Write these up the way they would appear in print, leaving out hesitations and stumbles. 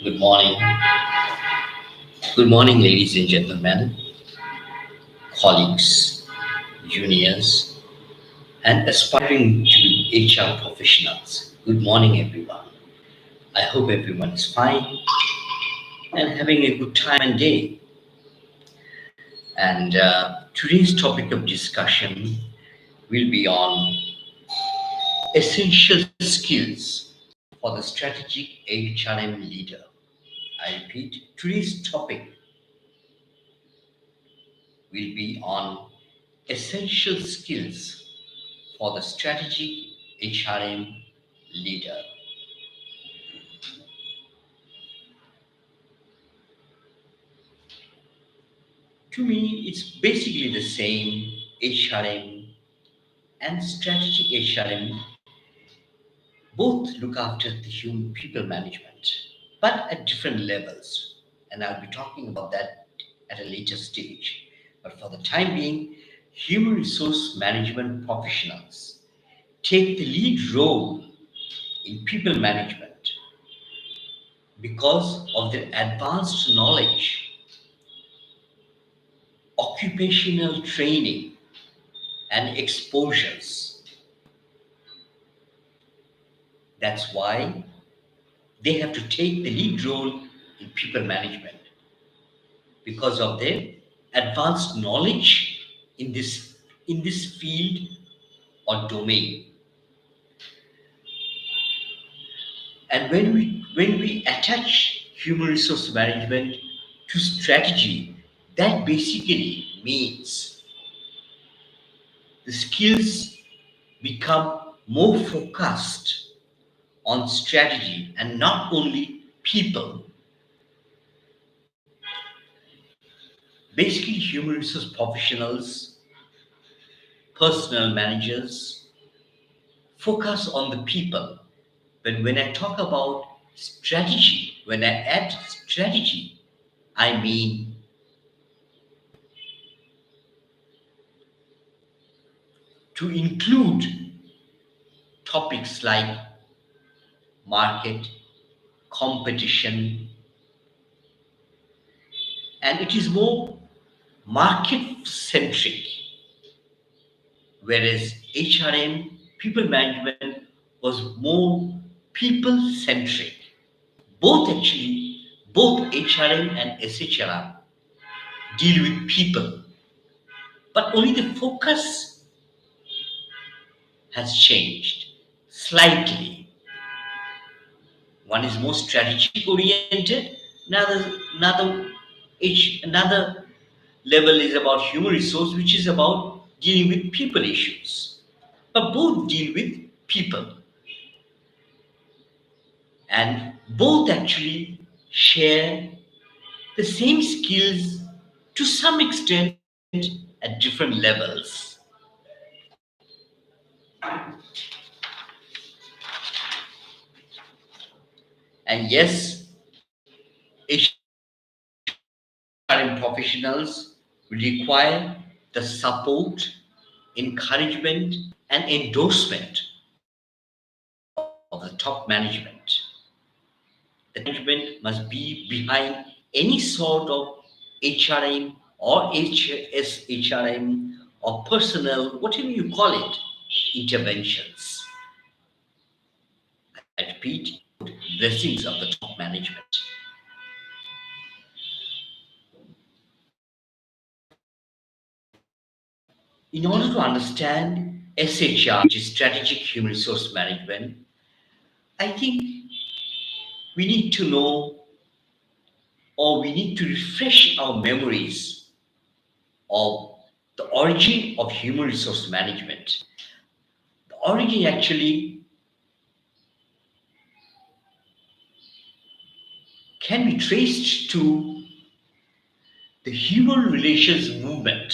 Good morning. Good morning, ladies and gentlemen, colleagues, juniors, and aspiring to be HR professionals. Good morning, everyone. I hope everyone is fine and having a good time and day. And today's topic of discussion will be on essential skills for the strategic HRM leader. I repeat, today's topic will be on essential skills for the strategic HRM leader. To me, it's basically the same HRM and strategic HRM both look after the human people management, but at different levels. And I'll be talking about that at a later stage. But for the time being, human resource management professionals take the lead role in people management because of their advanced knowledge, occupational training, and exposures. That's why they have to take the lead role in people management because of their advanced knowledge in this field or domain. And when we attach human resource management to strategy, that basically means the skills become more focused on strategy and not only people. Basically, human resource professionals, personnel managers focus on the people. But when I talk about strategy, when I add strategy, I mean to include topics like market, competition, and it is more market centric, whereas HRM, people management, was more people centric. Both HRM and SHRM deal with people, but only the focus has changed slightly. One is more strategic oriented, another level is about human resource, which is about dealing with people issues. But both deal with people, and both actually share the same skills to some extent at different levels. And yes, HRM professionals will require the support, encouragement, and endorsement of the top management. The management must be behind any sort of HRM or HSHRM or personnel, whatever you call it, interventions. I repeat, blessings of the top management. In order to understand SHR, which is Strategic Human Resource Management, I think we need to know, or we need to refresh our memories of the origin of human resource management. The origin actually can be traced to the human relations movement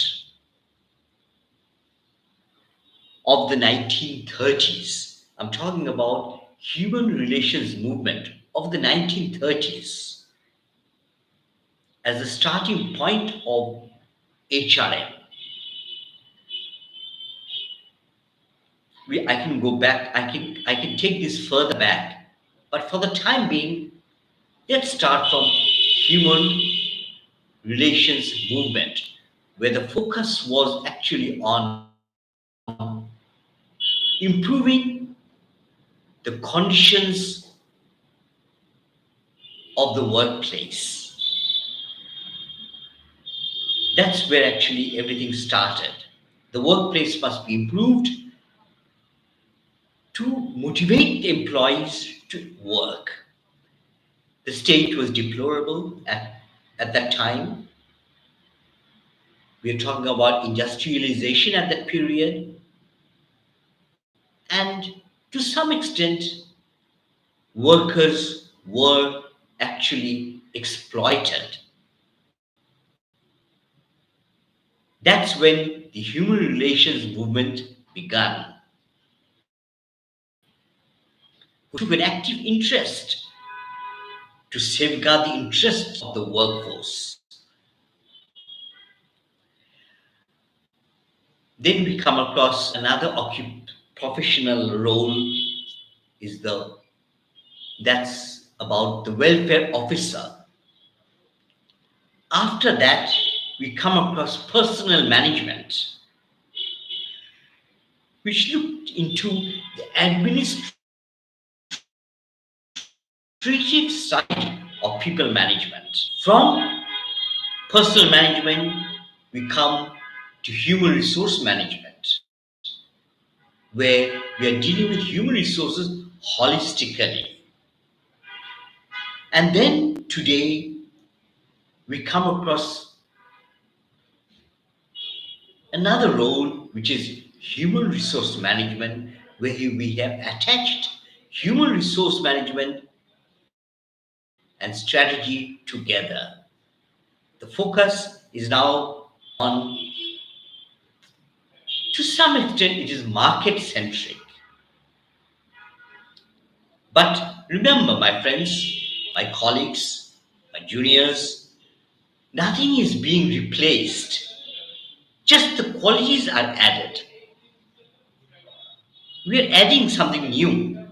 of the 1930s. I'm talking about human relations movement of the 1930s as the starting point of HRM. I can go back, I can take this further back, but for the time being, Let's start from human relations movement, where the focus was actually on improving the conditions of the workplace. That's where actually everything started. The workplace must be improved to motivate the employees to work. The state was deplorable at that time. We are talking about industrialization at that period, and to some extent, workers were actually exploited. That's when the human relations movement began, who took an active interest to safeguard the interests of the workforce. Then we come across another professional role is the that's about the welfare officer. After that, we come across personal management, which looked into the administrative side of people management. From personal management, we come to human resource management, where we are dealing with human resources holistically. And then today, we come across another role, which is human resource management, where we have attached human resource management and strategy together. The focus is now on, to some extent, it is market centric. But remember, my friends, my colleagues, my juniors, nothing is being replaced. Just the qualities are added. We are adding something new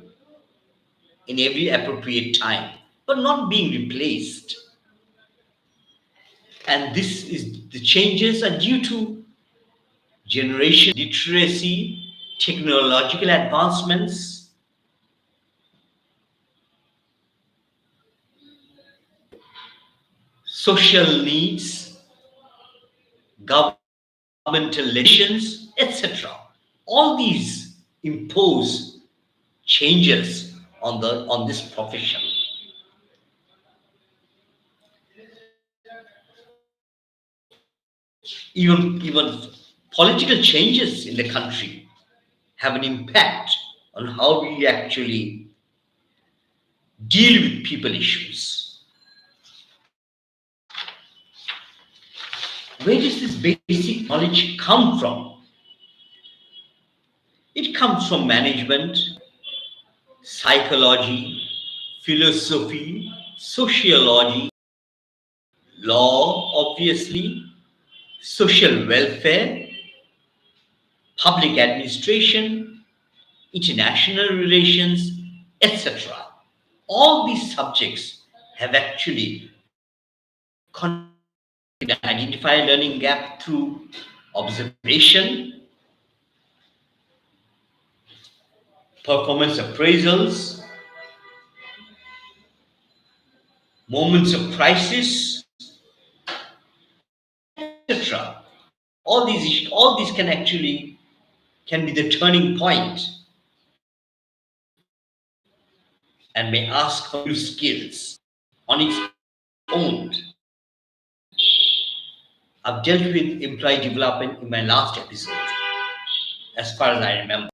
in every appropriate time, but not being replaced. And this is the changes are due to generation literacy, technological advancements, social needs, governmental legislations, etc. All these impose changes on this profession. Even political changes in the country have an impact on how we actually deal with people issues. Where does this basic knowledge come from? It comes from management, psychology, philosophy, sociology, law, obviously, social welfare, public administration, international relations, etc. All these subjects have actually identify learning gap through observation, performance appraisals, moments of crisis, etc. All these can be the turning point and may ask for new skills on its own. I've dealt with employee development in my last episode, as far as I remember.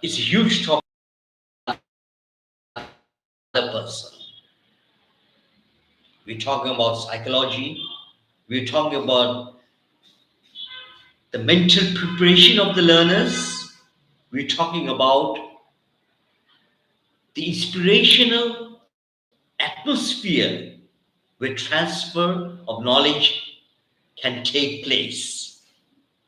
It's a huge topic for the person. We're talking about psychology, we're talking about the mental preparation of the learners, we're talking about the inspirational atmosphere where transfer of knowledge can take place,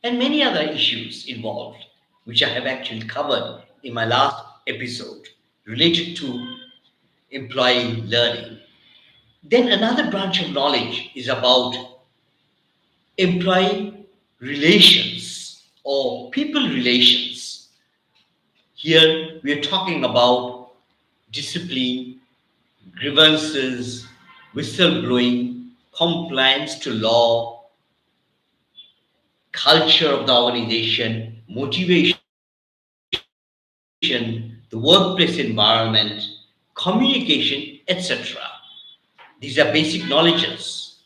and many other issues involved, which I have actually covered in my last episode related to employee learning. Then another branch of knowledge is about employee relations or people relations. Here we are talking about discipline, grievances, whistleblowing, compliance to law, culture of the organization, motivation, the workplace environment, communication, etc. These are basic knowledges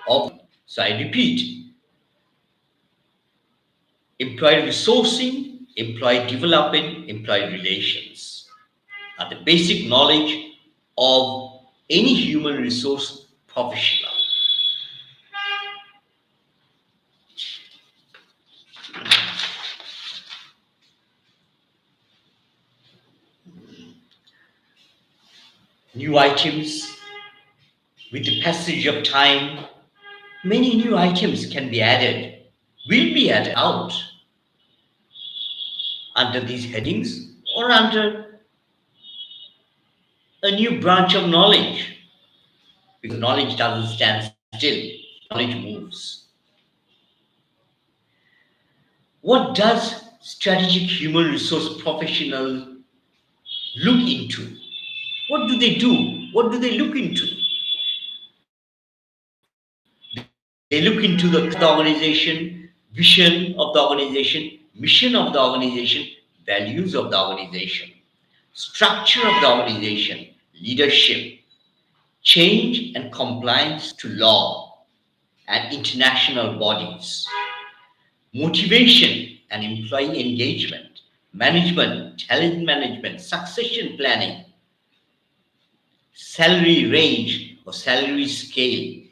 of. So I repeat, employee resourcing, employee development, employee relations are the basic knowledge of any human resource professional. New items, with the passage of time, many new items can be added, will be added out under these headings or under a new branch of knowledge, because knowledge doesn't stand still, knowledge moves. What does strategic human resource professional look into? What do they do? What do they look into? They look into the organization, vision of the organization, mission of the organization, values of the organization, structure of the organization, leadership, change and compliance to law and international bodies, motivation and employee engagement, management, talent management, succession planning, salary range or salary scale,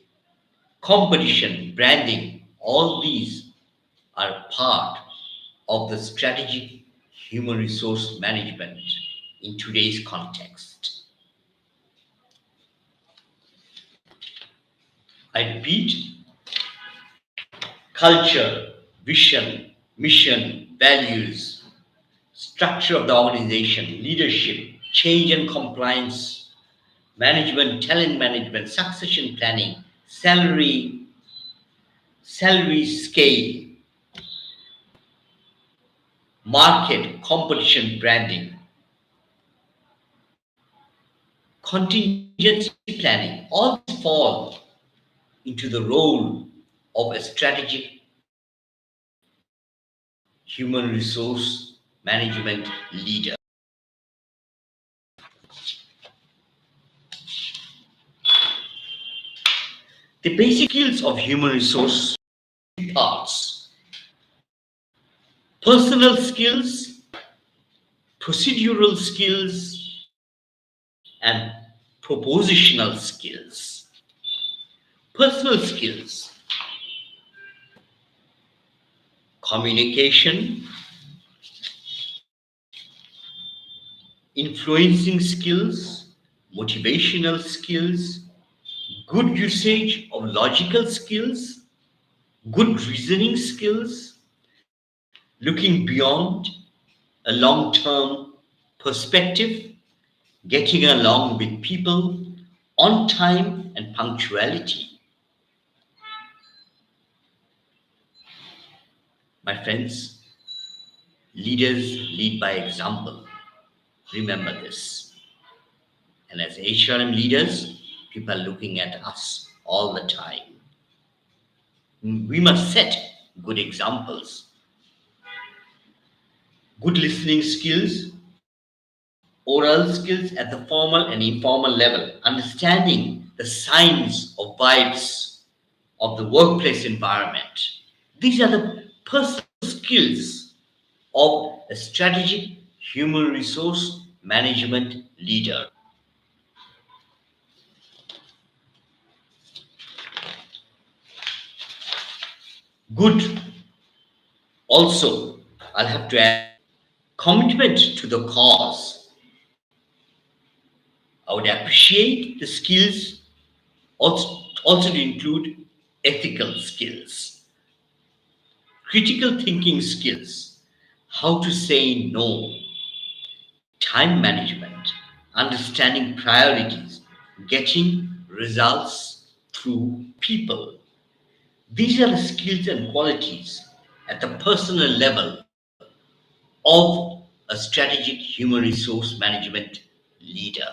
competition, branding, all these are part of the strategic human resource management in today's context. I repeat, culture, vision, mission, values, structure of the organization, leadership, change and compliance, management, talent management, succession planning, salary scale, market, competition, branding, contingency planning, all these fall into the role of a strategic human resource management leader. The basic skills of human resource parts: personal skills, procedural skills, and propositional skills. Personal skills: communication, influencing skills, motivational skills, good usage of logical skills, good reasoning skills, looking beyond a long term perspective, getting along with people, on time and punctuality. My friends, leaders lead by example. Remember this. And as HRM leaders, people are looking at us all the time. We must set good examples. Good listening skills, oral skills at the formal and informal level, understanding the signs of vibes of the workplace environment. These are the personal skills of a strategic human resource management leader. Good. Also, I'll have to add commitment to the cause. I would appreciate the skills also to include ethical skills, critical thinking skills, how to say no, time management, understanding priorities, getting results through people. These are the skills and qualities at the personal level of a strategic human resource management leader.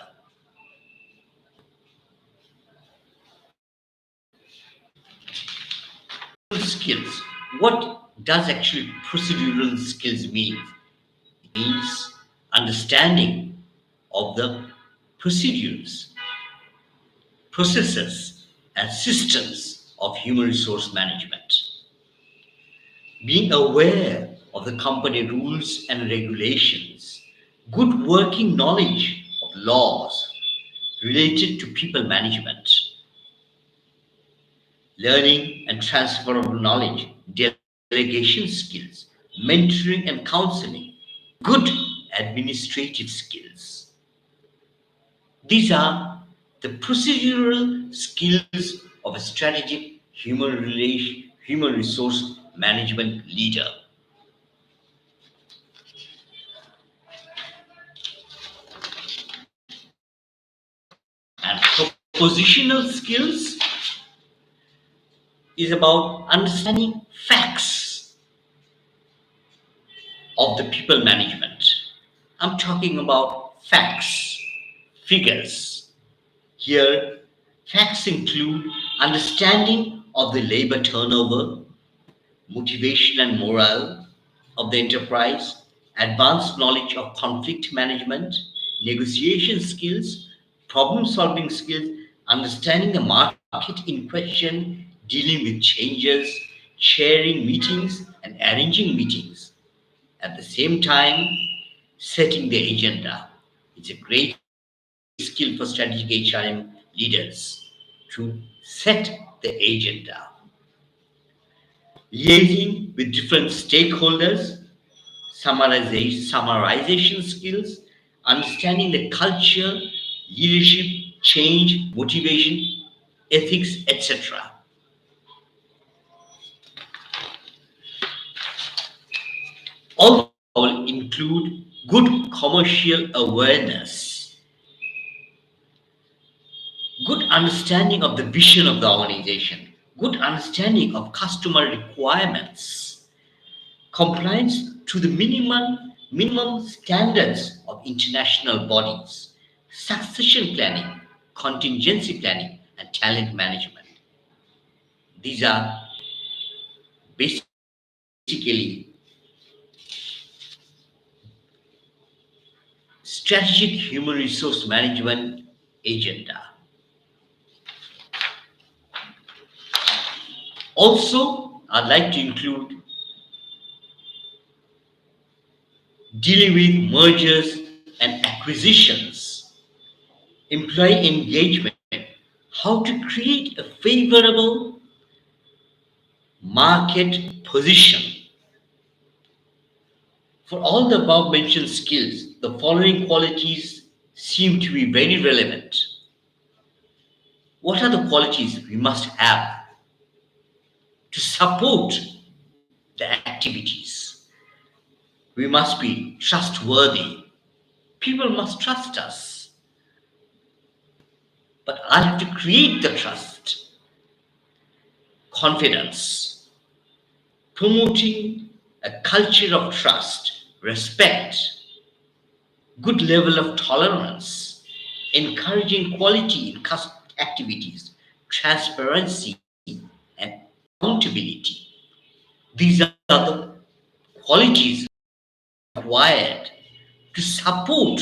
Skills. What does actually procedural skills mean? It means understanding of the procedures, processes, and systems of human resource management. Being aware of the company rules and regulations, good working knowledge of laws related to people management, learning and transfer of knowledge, delegation skills, mentoring and counseling, good administrative skills. These are the procedural skills of a strategic human resource management leader. And propositional skills is about understanding facts of the people management. I'm talking about facts, figures. Here, facts include understanding of the labor turnover, motivation and morale of the enterprise, advanced knowledge of conflict management, negotiation skills, problem solving skills, understanding the market in question, dealing with changes, chairing meetings, and arranging meetings. At the same time, setting the agenda. It's a great skill for strategic HRM leaders to set the agenda. Liaising with different stakeholders, summarization skills, understanding the culture, leadership, change, motivation, ethics, etc. All will include good commercial awareness, good understanding of the vision of the organization, good understanding of customer requirements, compliance to the minimum standards of international bodies, succession planning, contingency planning, and talent management. These are basically strategic human resource management agenda. Also, I'd like to include dealing with mergers and acquisitions, employee engagement, how to create a favorable market position. For all the above mentioned skills, the following qualities seem to be very relevant. What are the qualities we must have to support the activities? We must be trustworthy. People must trust us. But I have to create the trust, confidence, promoting a culture of trust, respect, good level of tolerance, encouraging quality in activities, transparency, and accountability. These are the qualities required to support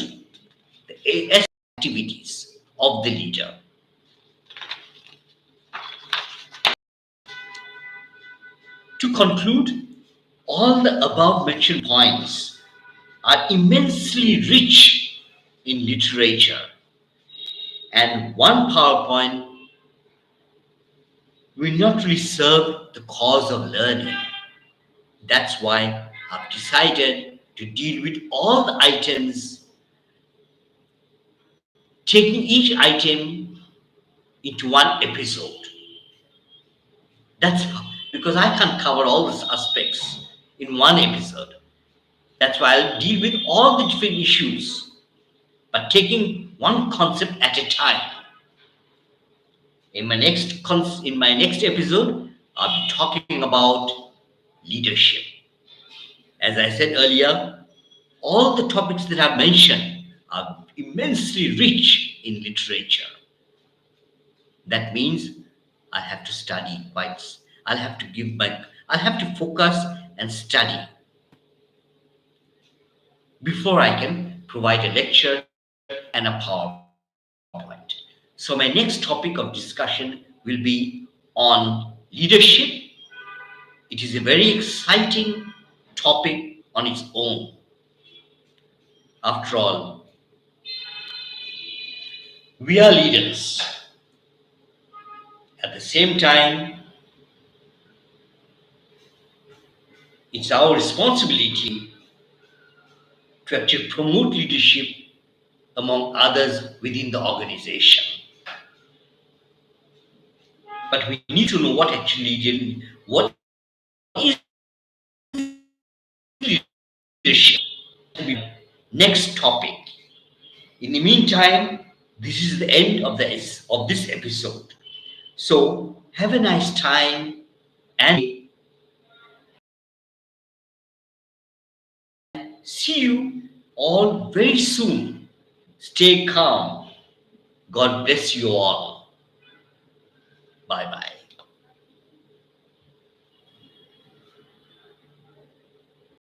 the AS activities of the leader. To conclude, all the above mentioned points are immensely rich in literature, and one PowerPoint will not really serve the cause of learning. That's why I've decided to deal with all the items, taking each item into one episode. That's how, because I can't cover all these aspects in one episode. That's why I'll deal with all the different issues but taking one concept at a time. In my next episode, I'll be talking about leadership. As I said earlier, all the topics that I've mentioned are immensely rich in literature. That means I have to study quite. I'll have to focus and study before I can provide a lecture and a PowerPoint. So my next topic of discussion will be on leadership. It is a very exciting topic on its own. After all, we are leaders. At the same time, it's our responsibility to actually promote leadership among others within the organization. But we need to know what is leadership. Next topic. In the meantime, this is the end of this episode. So have a nice time and see you all very soon. Stay calm. God bless you all. Bye bye.